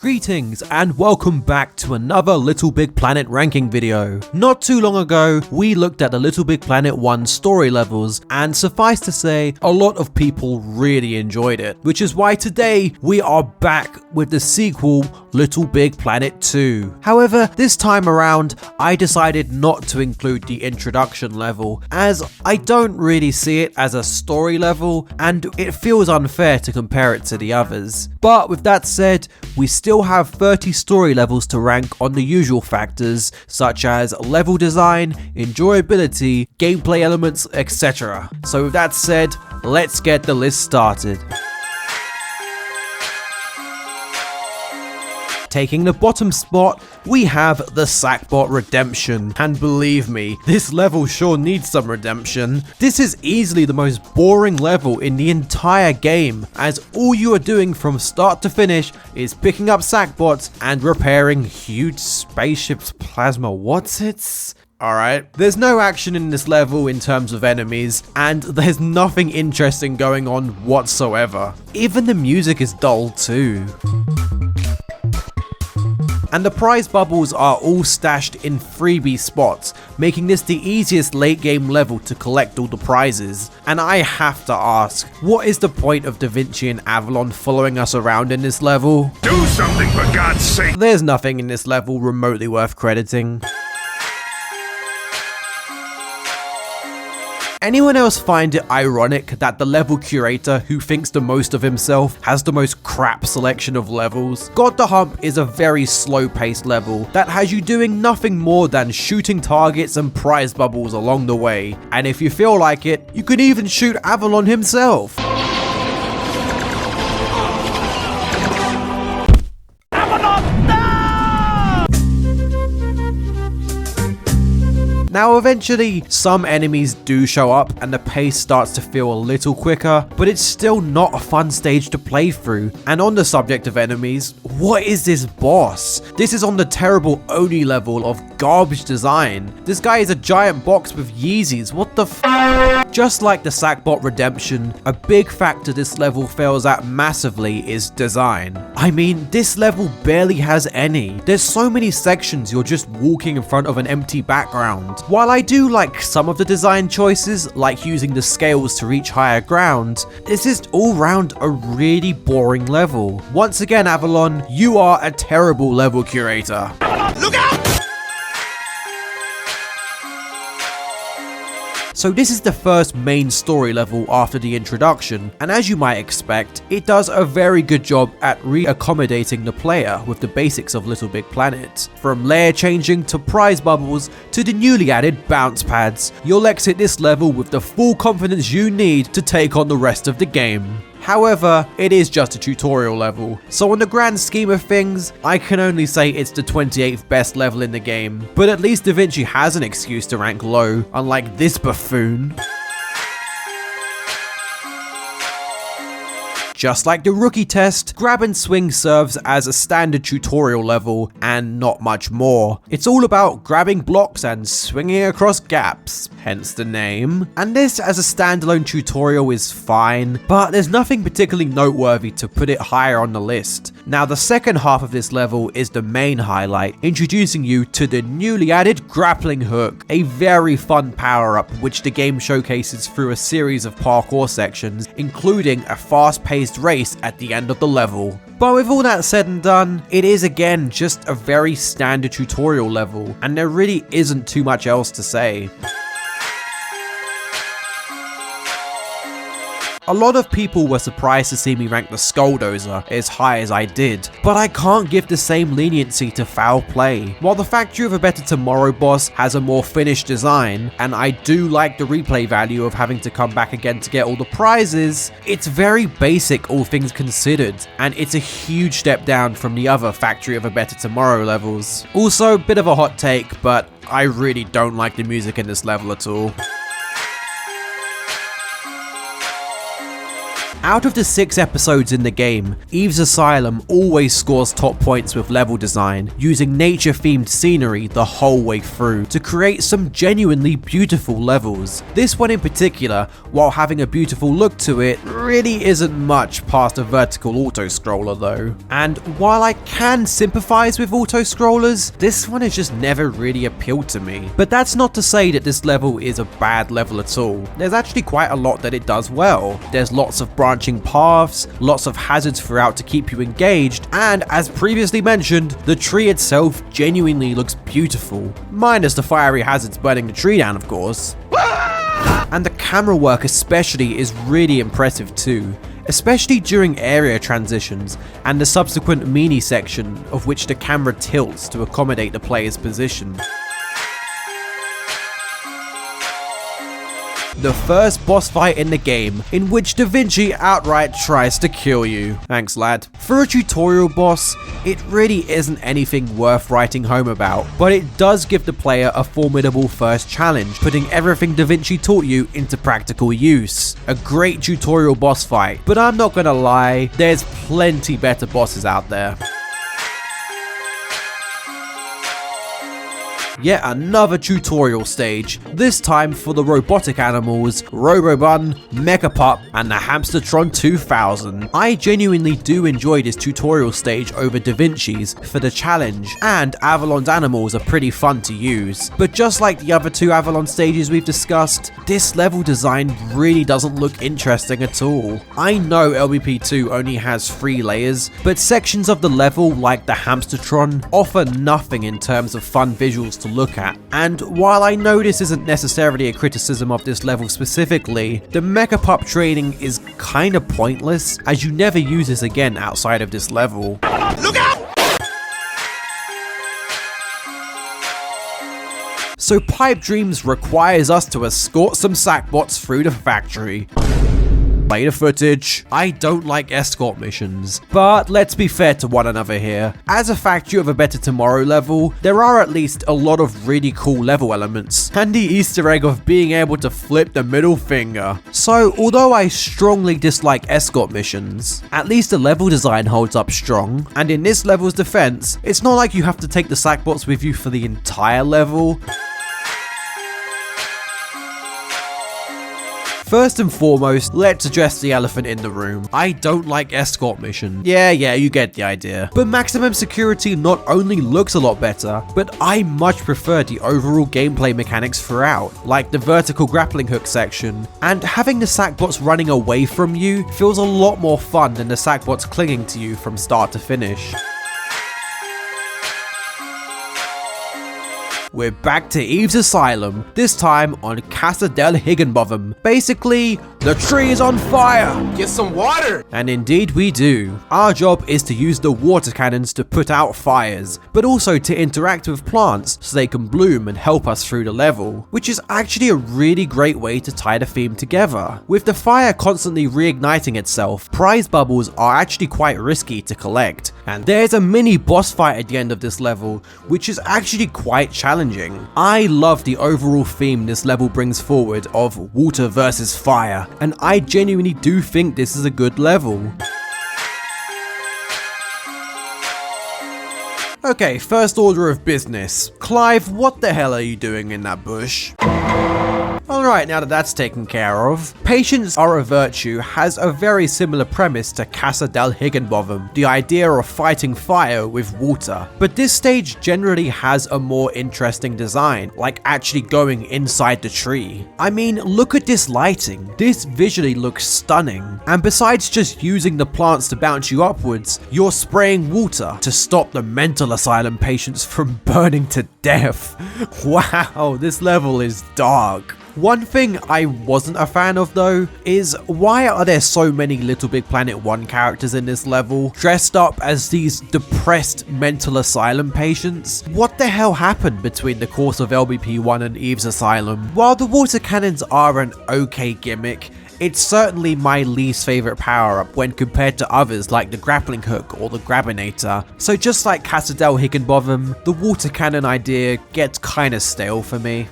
Greetings and welcome back to another LittleBigPlanet ranking video. Not too long ago, we looked at the LittleBigPlanet 1 story levels, and suffice to say, a lot of people really enjoyed it, which is why today we are back with the sequel, LittleBigPlanet 2. However, this time around, I decided not to include the introduction level, as I don't really see it as a story level, and it feels unfair to compare it to the others. But with that said, we still have 30 story levels to rank on the usual factors such as level design, enjoyability, gameplay elements, etc. So with that said, let's get the list started. Taking the bottom spot, we have the Sackbot Redemption, and believe me, this level sure needs some redemption. This is easily the most boring level in the entire game, as all you are doing from start to finish is picking up Sackbots and repairing huge spaceships' plasma whatsits? Alright, there's no action in this level in terms of enemies, and there's nothing interesting going on whatsoever. Even the music is dull too. And the prize bubbles are all stashed in freebie spots, making this the easiest late game level to collect all the prizes. And I have to ask, what is the point of Da Vinci and Avalon following us around in this level? Do something for God's sake! There's nothing in this level remotely worth crediting. Anyone else find it ironic that the level curator, who thinks the most of himself, has the most crap selection of levels? God the Hump is a very slow-paced level that has you doing nothing more than shooting targets and prize bubbles along the way, and if you feel like it, you can even shoot Avalon himself. Now eventually, some enemies do show up and the pace starts to feel a little quicker, but it's still not a fun stage to play through. And on the subject of enemies, what is this boss? This is on the terrible Oni level of garbage design. This guy is a giant box with Yeezys, what the f? Just like the Sackbot Redemption, a big factor this level fails at massively is design. I mean, this level barely has any. There's so many sections you're just walking in front of an empty background. While I do like some of the design choices, like using the scales to reach higher ground, it's just all round a really boring level. Once again, Avalon, you are a terrible level curator. Look out! So this is the first main story level after the introduction, and as you might expect, it does a very good job at re-accommodating the player with the basics of LittleBigPlanet. From layer changing to prize bubbles to the newly added bounce pads, you'll exit this level with the full confidence you need to take on the rest of the game. However, it is just a tutorial level, so in the grand scheme of things, I can only say it's the 28th best level in the game, but at least Da Vinci has an excuse to rank low, unlike this buffoon. Just like the rookie test, Grab and Swing serves as a standard tutorial level and not much more. It's all about grabbing blocks and swinging across gaps, hence the name. And this as a standalone tutorial is fine, but there's nothing particularly noteworthy to put it higher on the list. Now the second half of this level is the main highlight, introducing you to the newly added grappling hook, a very fun power-up which the game showcases through a series of parkour sections, including a fast-paced race at the end of the level. But with all that said and done, it is again just a very standard tutorial level, and there really isn't too much else to say. A lot of people were surprised to see me rank the Skulldozer as high as I did, but I can't give the same leniency to Foul Play. While the Factory of a Better Tomorrow boss has a more finished design, and I do like the replay value of having to come back again to get all the prizes, it's very basic all things considered, and it's a huge step down from the other Factory of a Better Tomorrow levels. Also, bit of a hot take, but I really don't like the music in this level at all. Out of the 6 episodes in the game, Eve's Asylum always scores top points with level design, using nature-themed scenery the whole way through to create some genuinely beautiful levels. This one in particular, while having a beautiful look to it, really isn't much past a vertical auto-scroller though. And while I can sympathize with auto-scrollers, this one has just never really appealed to me. But that's not to say that this level is a bad level at all. There's actually quite a lot that it does well. There's lots of branching paths, lots of hazards throughout to keep you engaged, and as previously mentioned, the tree itself genuinely looks beautiful. Minus the fiery hazards burning the tree down, of course. And the camera work especially is really impressive too, especially during area transitions and the subsequent mini section of which the camera tilts to accommodate the player's position. The first boss fight in the game, in which Da Vinci outright tries to kill you. Thanks lad. For a tutorial boss, it really isn't anything worth writing home about, but it does give the player a formidable first challenge, putting everything Da Vinci taught you into practical use. A great tutorial boss fight, but I'm not gonna lie, there's plenty better bosses out there. Yet another tutorial stage, this time for the robotic animals, Robobun, Mechapup, and the Hamstertron 2000. I genuinely do enjoy this tutorial stage over Da Vinci's for the challenge, and Avalon's animals are pretty fun to use. But just like the other 2 Avalon stages we've discussed, this level design really doesn't look interesting at all. I know LBP2 only has 3 layers, but sections of the level like the Hamstertron offer nothing in terms of fun visuals to look at. And while I know this isn't necessarily a criticism of this level specifically, the Mechapup training is kinda pointless, as you never use this again outside of this level. Look out! So Pipe Dreams requires us to escort some Sackbots through the factory. Play the footage. I don't like escort missions, but let's be fair to one another here. As a Factory of a Better Tomorrow level, there are at least a lot of really cool level elements, and the Easter egg of being able to flip the middle finger. So although I strongly dislike escort missions, at least the level design holds up strong, and in this level's defense, it's not like you have to take the Sackbots with you for the entire level. First and foremost, let's address the elephant in the room. I don't like escort missions. Yeah, you get the idea. But maximum security not only looks a lot better, but I much prefer the overall gameplay mechanics throughout, like the vertical grappling hook section, and having the Sackbots running away from you feels a lot more fun than the Sackbots clinging to you from start to finish. We're back to Eve's Asylum, this time on Casa del Higginbotham. Basically, the tree is on fire! Get some water! And indeed we do. Our job is to use the water cannons to put out fires, but also to interact with plants so they can bloom and help us through the level, which is actually a really great way to tie the theme together. With the fire constantly reigniting itself, prize bubbles are actually quite risky to collect, and there's a mini boss fight at the end of this level, which is actually quite challenging. I love the overall theme this level brings forward of water versus fire, and I genuinely do think this is a good level. Okay, first order of business. Clive, what the hell are you doing in that bush? Alright, now that that's taken care of, Patience are a Virtue has a very similar premise to Casa del Higginbotham, the idea of fighting fire with water. But this stage generally has a more interesting design, like actually going inside the tree. I mean, look at this lighting. This visually looks stunning. And besides just using the plants to bounce you upwards, you're spraying water to stop the mental asylum patients from burning to death. Wow, this level is dark. One thing I wasn't a fan of though is why are there so many LittleBigPlanet 1 characters in this level dressed up as these depressed mental asylum patients? What the hell happened between the course of LBP1 and Eve's Asylum? While the water cannons are an okay gimmick, it's certainly my least favorite power-up when compared to others like the grappling hook or the grabinator. So just like Casa del Higginbotham, the water cannon idea gets kinda stale for me.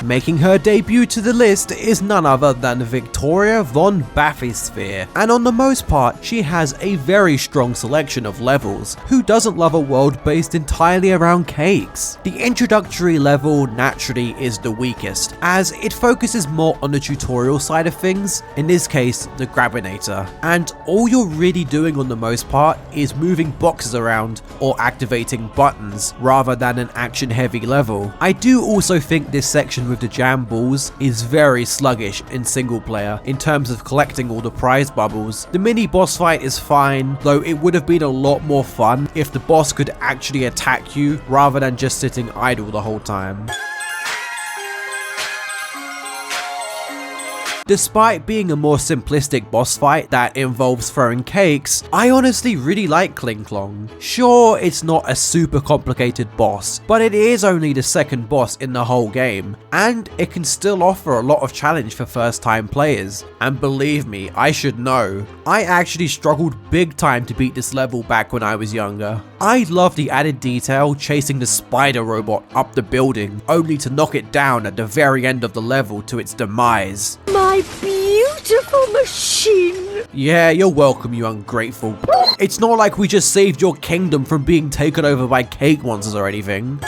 Making her debut to the list is none other than Victoria von Bathysphere, and on the most part she has a very strong selection of levels. Who doesn't love a world based entirely around cakes? The introductory level naturally is the weakest, as it focuses more on the tutorial side of things, in this case the Grabinator, and all you're really doing on the most part is moving boxes around or activating buttons rather than an action heavy level. I do also think this section with the jam balls is very sluggish in single player in terms of collecting all the prize bubbles. The mini boss fight is fine, though it would have been a lot more fun if the boss could actually attack you rather than just sitting idle the whole time. Despite being a more simplistic boss fight that involves throwing cakes, I honestly really like Kling Klong. Sure, it's not a super complicated boss, but it is only the second boss in the whole game, and it can still offer a lot of challenge for first time players. And believe me, I should know, I actually struggled big time to beat this level back when I was younger. I love the added detail chasing the spider robot up the building, only to knock it down at the very end of the level to its demise. My beautiful machine! Yeah, you're welcome, you ungrateful. It's not like we just saved your kingdom from being taken over by cake monsters or anything.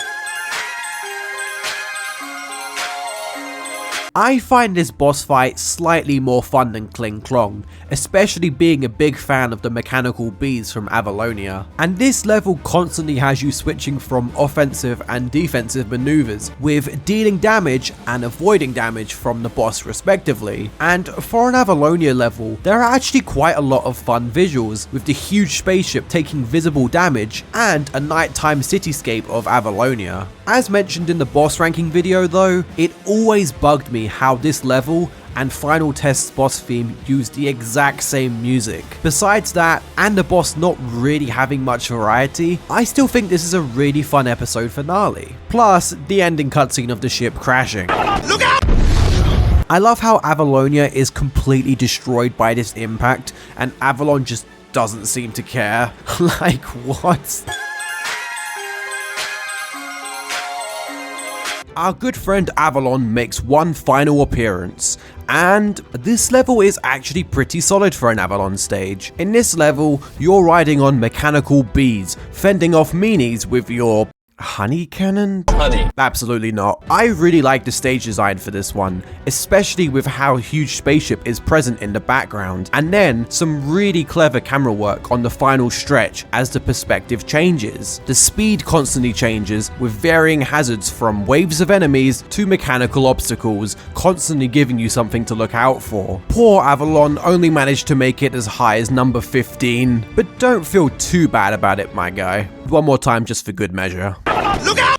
I find this boss fight slightly more fun than Kling Klong, especially being a big fan of the mechanical bees from Avalonia. And this level constantly has you switching from offensive and defensive maneuvers, with dealing damage and avoiding damage from the boss respectively. And for an Avalonia level, there are actually quite a lot of fun visuals, with the huge spaceship taking visible damage and a nighttime cityscape of Avalonia. As mentioned in the boss ranking video though, it always bugged me how this level and Final Test's boss theme use the exact same music. Besides that, and the boss not really having much variety, I still think this is a really fun episode finale. Plus, the ending cutscene of the ship crashing. Look out! I love how Avalonia is completely destroyed by this impact, and Avalon just doesn't seem to care. Like, what? Our good friend Avalon makes one final appearance, and this level is actually pretty solid for an Avalon stage. In this level, you're riding on mechanical bees, fending off meanies with your honey cannon? Honey. Absolutely not. I really like the stage design for this one, especially with how huge spaceship is present in the background, and then some really clever camera work on the final stretch as the perspective changes. The speed constantly changes with varying hazards from waves of enemies to mechanical obstacles, constantly giving you something to look out for. Poor Avalon only managed to make it as high as number 15, but don't feel too bad about it, my guy. One more time just for good measure. Look out!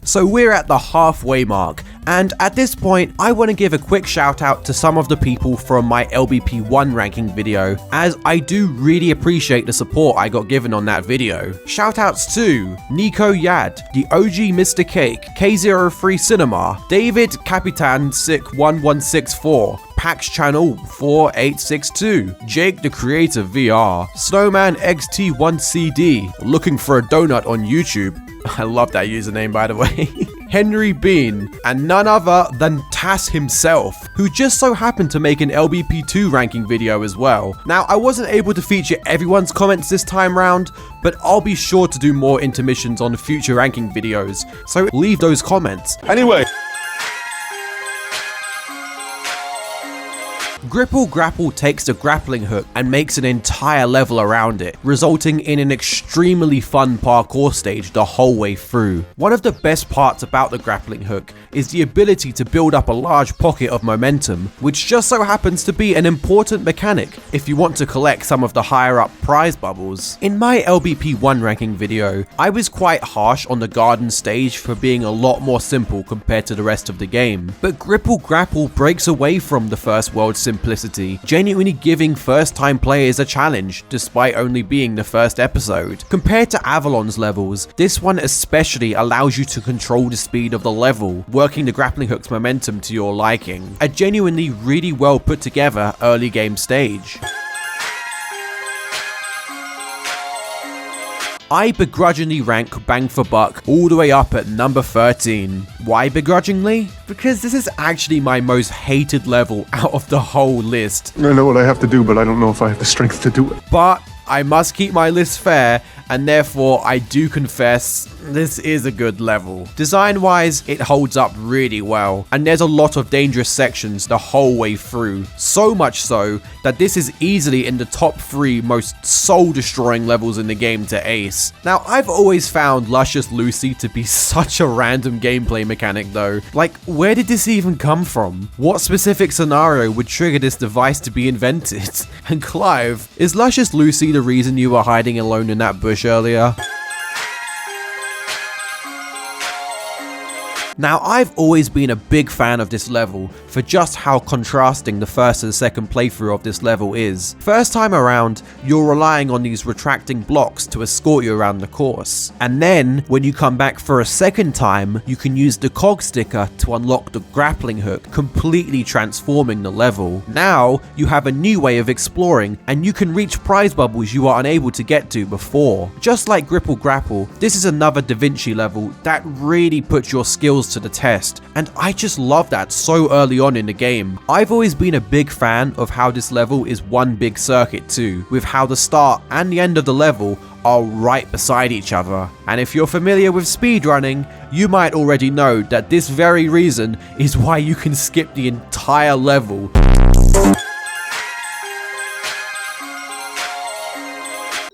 So we're at the halfway mark, and at this point I want to give a quick shout out to some of the people from my LBP1 ranking video, as I do really appreciate the support I got given on that video. Shoutouts to Nico Yad, the OG Mr. Cake, K03 Cinema, David Capitan Sick 1164, Pax Channel 4862, Jake the Creator VR, Snowman XT1CD, looking for a donut on YouTube. I love that username, by the way. Henry Bean, and none other than Tass himself, who just so happened to make an LBP2 ranking video as well. Now, I wasn't able to feature everyone's comments this time round, but I'll be sure to do more intermissions on future ranking videos, so leave those comments. Anyway. Gripple Grapple takes the grappling hook and makes an entire level around it, resulting in an extremely fun parkour stage the whole way through. One of the best parts about the grappling hook is the ability to build up a large pocket of momentum, which just so happens to be an important mechanic if you want to collect some of the higher up prize bubbles. In my LBP1 ranking video, I was quite harsh on the garden stage for being a lot more simple compared to the rest of the game, but Gripple Grapple breaks away from the first world simplicity, genuinely giving first time players a challenge despite only being the first episode. Compared to Avalon's levels, this one especially allows you to control the speed of the level, working the grappling hook's momentum to your liking. A genuinely really well put together early game stage. I begrudgingly rank Bang for Buck all the way up at number 13. Why begrudgingly? Because this is actually my most hated level out of the whole list. I know what I have to do, but I don't know if I have the strength to do it. But I must keep my list fair, and therefore I do confess this is a good level. Design-wise, it holds up really well, and there's a lot of dangerous sections the whole way through. So much so that this is easily in the top 3 most soul-destroying levels in the game to ace. Now, I've always found Luscious Lucy to be such a random gameplay mechanic though. Like, where did this even come from? What specific scenario would trigger this device to be invented? And Clive, is Luscious Lucy the reason you were hiding alone in that bush earlier? Now, I've always been a big fan of this level for just how contrasting the first and second playthrough of this level is. First time around, you're relying on these retracting blocks to escort you around the course. And then, when you come back for a second time, you can use the cog sticker to unlock the grappling hook, completely transforming the level. Now, you have a new way of exploring, and you can reach prize bubbles you are unable to get to before. Just like Gripple Grapple, this is another Da Vinci level that really puts your skills to the test, and I just love that so early on in the game. I've always been a big fan of how this level is one big circuit too, with how the start and the end of the level are right beside each other. And if you're familiar with speedrunning, you might already know that this very reason is why you can skip the entire level.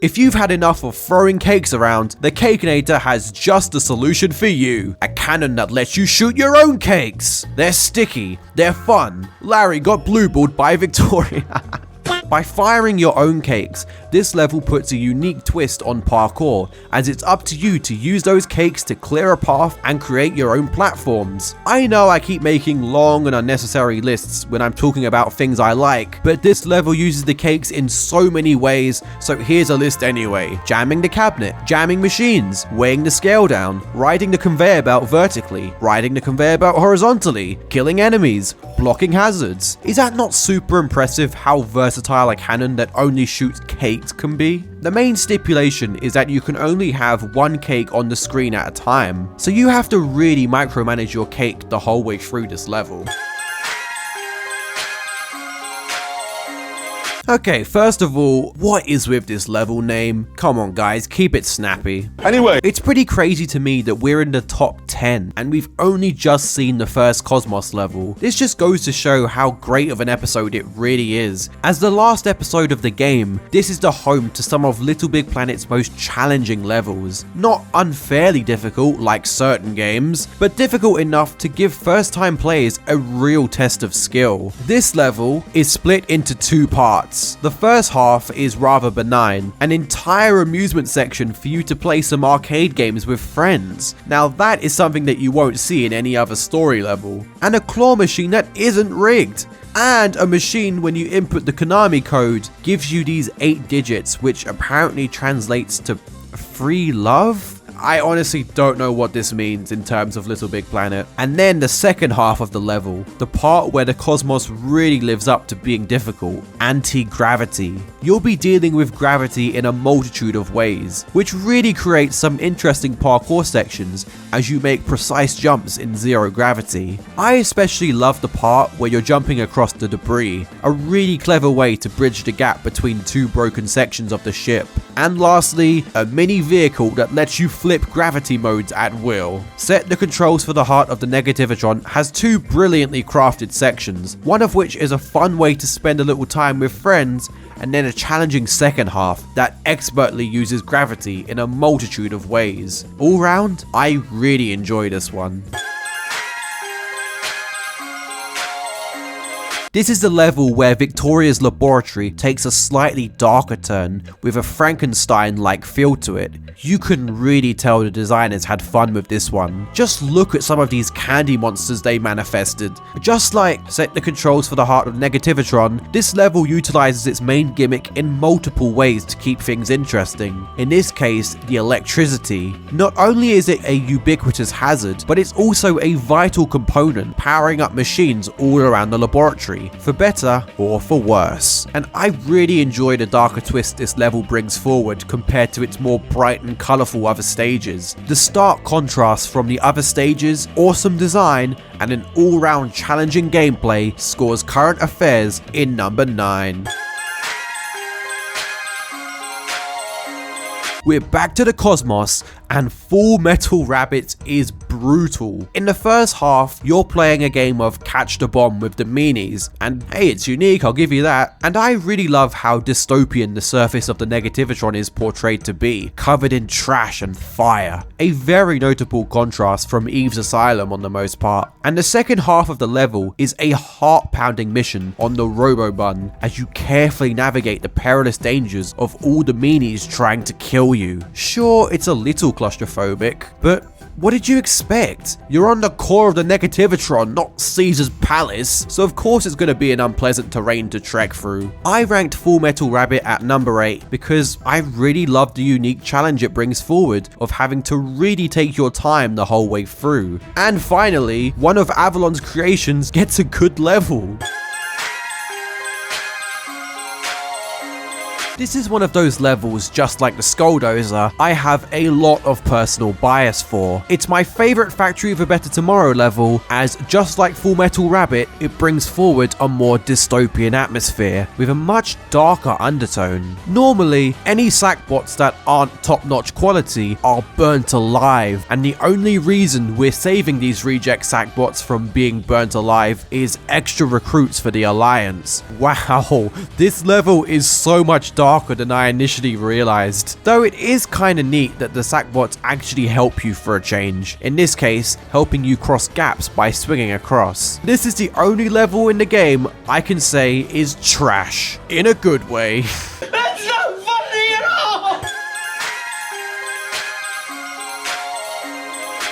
If you've had enough of throwing cakes around, the Cakeinator has just the solution for you. A cannon that lets you shoot your own cakes. They're sticky, they're fun. Larry got blueballed by Victoria. By firing your own cakes, this level puts a unique twist on parkour, as it's up to you to use those cakes to clear a path and create your own platforms. I know I keep making long and unnecessary lists when I'm talking about things I like, but this level uses the cakes in so many ways, so here's a list anyway. Jamming the cabinet, jamming machines, weighing the scale down, riding the conveyor belt vertically, riding the conveyor belt horizontally, killing enemies, blocking hazards. Is that not super impressive how versatile a cannon that only shoots cakes can be? The main stipulation is that you can only have one cake on the screen at a time, so you have to really micromanage your cake the whole way through this level. Okay, first of all, what is with this level name? Come on guys, keep it snappy. Anyway, It's pretty crazy to me that we're in the top 10 and we've only just seen the first Cosmos level. This just goes to show how great of an episode it really is. As the last episode of the game, this is the home to some of LittleBigPlanet's most challenging levels. Not unfairly difficult like certain games, but difficult enough to give first time players a real test of skill. This level is split into 2 parts. The first half is rather benign, an entire amusement section for you to play some arcade games with friends. Now that is something that you won't see in any other story level. And a claw machine that isn't rigged. And a machine, when you input the Konami code, gives you these 8 digits, which apparently translates to free love? I honestly don't know what this means in terms of LittleBigPlanet. And then the second half of the level, the part where the Cosmos really lives up to being difficult, anti-gravity. You'll be dealing with gravity in a multitude of ways, which really creates some interesting parkour sections as you make precise jumps in zero gravity. I especially love the part where you're jumping across the debris, a really clever way to bridge the gap between 2 broken sections of the ship. And lastly, a mini vehicle that lets you flip gravity modes at will. Set the Controls for the Heart of the Negativitron has 2 brilliantly crafted sections, one of which is a fun way to spend a little time with friends, and then a challenging second half that expertly uses gravity in a multitude of ways. All round, I really enjoy this one. This is the level where Victoria's laboratory takes a slightly darker turn with a Frankenstein-like feel to it. You can really tell the designers had fun with this one. Just look at some of these candy monsters they manifested. Just like Set the Controls for the Heart of Negativitron, this level utilizes its main gimmick in multiple ways to keep things interesting. In this case, the electricity. Not only is it a ubiquitous hazard, but it's also a vital component powering up machines all around the laboratory. way, for better or for worse. And I really enjoy the darker twist this level brings forward compared to its more bright and colourful other stages. The stark contrast from the other stages, awesome design, and an all-round challenging gameplay scores Current Affairs in number 9. We're back to the cosmos, and Full Metal Rabbit is brutal. In the first half, you're playing a game of catch the bomb with the meanies, and hey, it's unique, I'll give you that. And I really love how dystopian the surface of the Negativitron is portrayed to be, covered in trash and fire. A very notable contrast from Eve's Asylum on the most part. And the second half of the level is a heart-pounding mission on the Robobun, as you carefully navigate the perilous dangers of all the meanies trying to kill you. Sure, it's a little claustrophobic, but what did you expect? You're on the core of the Negativitron, not Caesar's palace, so of course it's going to be an unpleasant terrain to trek through. I ranked Full Metal Rabbit at number 8 because I really love the unique challenge it brings forward of having to really take your time the whole way through. And finally, one of Avalon's creations gets a good level. This is one of those levels, just like the Skulldozer, I have a lot of personal bias for. It's my favourite Factory of a Better Tomorrow level, as just like Full Metal Rabbit, it brings forward a more dystopian atmosphere, with a much darker undertone. Normally, any Sackbots that aren't top-notch quality are burnt alive, and the only reason we're saving these reject Sackbots from being burnt alive is extra recruits for the Alliance. Wow, this level is so much darker than I initially realized. Though it is kinda neat that the Sackbots actually help you for a change. In this case, helping you cross gaps by swinging across. This is the only level in the game I can say is trash. In a good way. That's not funny at all!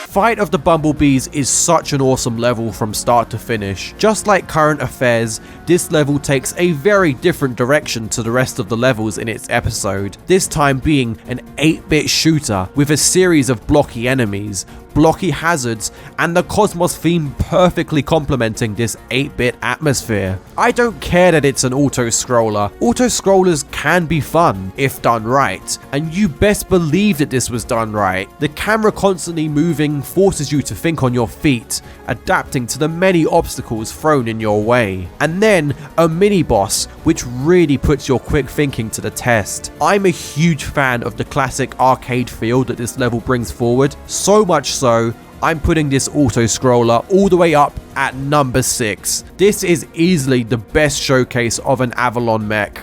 Fight of the Bumblebees is such an awesome level from start to finish. Just like Current Affairs, this level takes a very different direction to the rest of the levels in its episode, this time being an 8-bit shooter with a series of blocky enemies, blocky hazards, and the Cosmos theme perfectly complementing this 8-bit atmosphere. I don't care that it's an auto-scroller. Auto-scrollers can be fun, if done right, and you best believe that this was done right. The camera constantly moving forces you to think on your feet, adapting to the many obstacles thrown in your way. And then a mini-boss, which really puts your quick thinking to the test. I'm a huge fan of the classic arcade feel that this level brings forward, so much so, I'm putting this auto-scroller all the way up at number 6. This is easily the best showcase of an Avalon mech.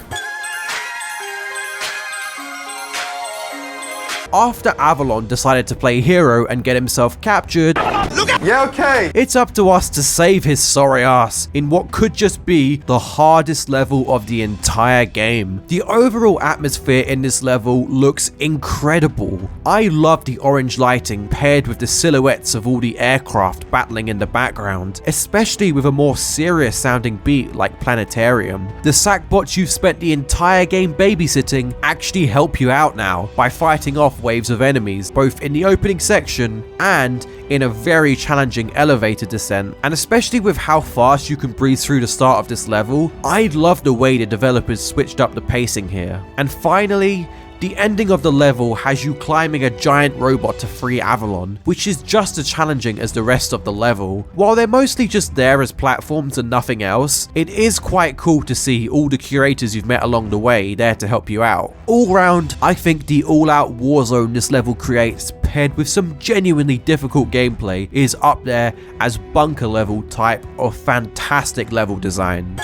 After Avalon decided to play hero and get himself captured, Yeah, okay. it's up to us to save his sorry ass in what could just be the hardest level of the entire game. The overall atmosphere in this level looks incredible. I love the orange lighting paired with the silhouettes of all the aircraft battling in the background, especially with a more serious sounding beat like Planetarium. The Sackbots you've spent the entire game babysitting actually help you out now by fighting off waves of enemies, both in the opening section and in a very challenging elevator descent. And especially with how fast you can breeze through the start of this level, I love the way the developers switched up the pacing here. And finally, the ending of the level has you climbing a giant robot to free Avalon, which is just as challenging as the rest of the level. While they're mostly just there as platforms and nothing else, it is quite cool to see all the curators you've met along the way there to help you out. All round, I think the all-out warzone this level creates, paired with some genuinely difficult gameplay, is up there as bunker level type of fantastic level design.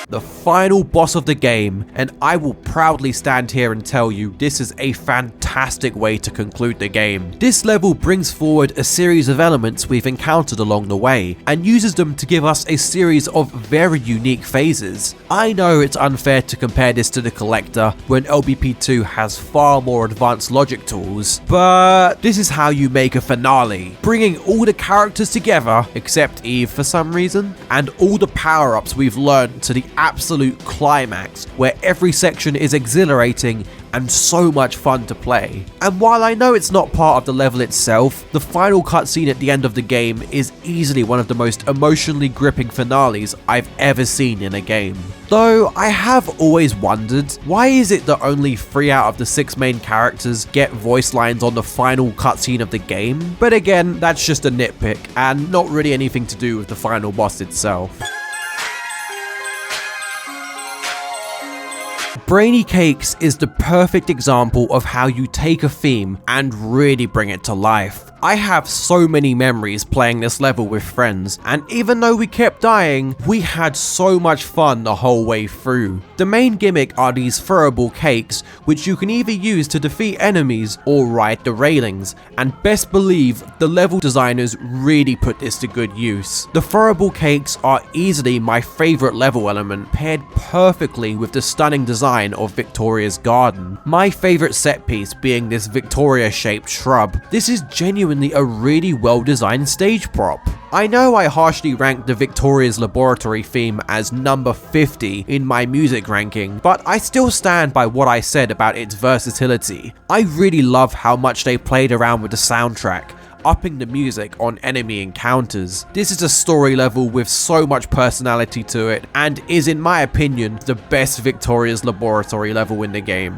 The final boss of the game, and I will proudly stand here and tell you this is a fantastic way to conclude the game. This level brings forward a series of elements we've encountered along the way, and uses them to give us a series of very unique phases. I know it's unfair to compare this to the Collector, when LBP2 has far more advanced logic tools, but this is how you make a finale, bringing all the characters together, except Eve for some reason, and all the power-ups we've learned to the absolute climax, where every section is exhilarating and so much fun to play. And while I know it's not part of the level itself, the final cutscene at the end of the game is easily one of the most emotionally gripping finales I've ever seen in a game. Though I have always wondered, why is it that only 3 out of the 6 main characters get voice lines on the final cutscene of the game? But again, that's just a nitpick and not really anything to do with the final boss itself. Brainy Cakes is the perfect example of how you take a theme and really bring it to life. I have so many memories playing this level with friends, and even though we kept dying, we had so much fun the whole way through. The main gimmick are these throwable cakes, which you can either use to defeat enemies or ride the railings, and best believe the level designers really put this to good use. The throwable cakes are easily my favourite level element, paired perfectly with the stunning design of Victoria's garden. My favourite set piece being this Victoria-shaped shrub. This is genuinely a really well designed stage prop. I know I harshly ranked the Victoria's Laboratory theme as number 50 in my music ranking, but I still stand by what I said about its versatility. I really love how much they played around with the soundtrack, upping the music on enemy encounters. This is a story level with so much personality to it, and is in my opinion the best Victoria's Laboratory level in the game.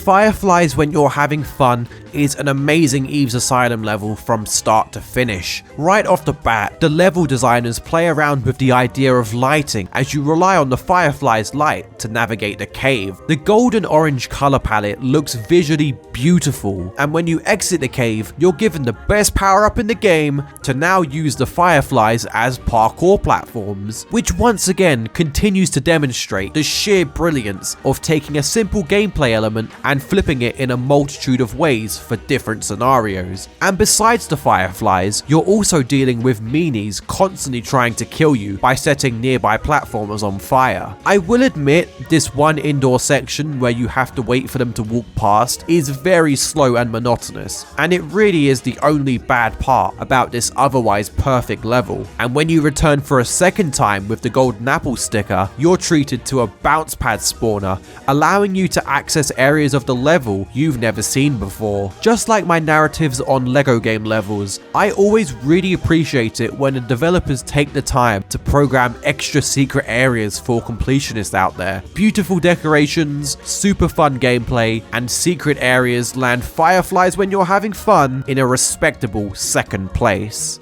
Fireflies When You're Having Fun is an amazing Eve's Asylum level from start to finish. Right off the bat, the level designers play around with the idea of lighting as you rely on the firefly's light to navigate the cave. The golden orange color palette looks visually beautiful, and when you exit the cave, you're given the best power up in the game to now use the fireflies as parkour platforms, which once again continues to demonstrate the sheer brilliance of taking a simple gameplay element and flipping it in a multitude of ways for different scenarios. And besides the fireflies, you're also dealing with meanies constantly trying to kill you by setting nearby platformers on fire. I will admit, this one indoor section where you have to wait for them to walk past is very slow and monotonous, and it really is the only bad part about this otherwise perfect level. And when you return for a second time with the golden apple sticker, you're treated to a bounce pad spawner, allowing you to access areas of the level you've never seen before. Just like my narratives on Lego game levels, I always really appreciate it when the developers take the time to program extra secret areas for completionists out there. Beautiful decorations, super fun gameplay, and secret areas land Fireflies When You're Having Fun in a respectable second place.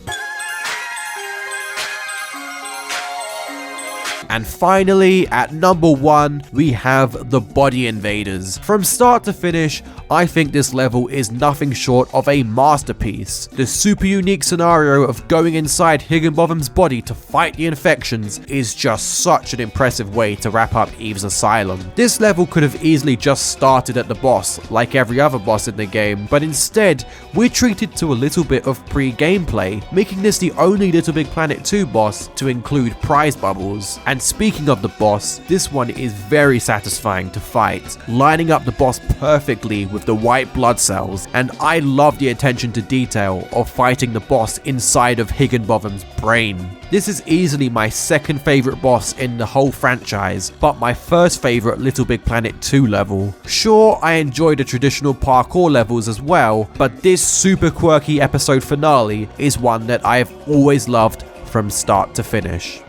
And finally, at number 1, we have the Body Invaders. From start to finish, I think this level is nothing short of a masterpiece. The super unique scenario of going inside Higginbotham's body to fight the infections is just such an impressive way to wrap up Eve's Asylum. This level could have easily just started at the boss, like every other boss in the game, but instead, we're treated to a little bit of pre-gameplay, making this the only LittleBigPlanet 2 boss to include prize bubbles. And speaking of the boss, this one is very satisfying to fight, lining up the boss perfectly with the white blood cells, and I love the attention to detail of fighting the boss inside of Higginbotham's brain. This is easily my second favourite boss in the whole franchise, but my first favourite LittleBigPlanet 2 level. Sure, I enjoy the traditional parkour levels as well, but this super quirky episode finale is one that I have always loved from start to finish.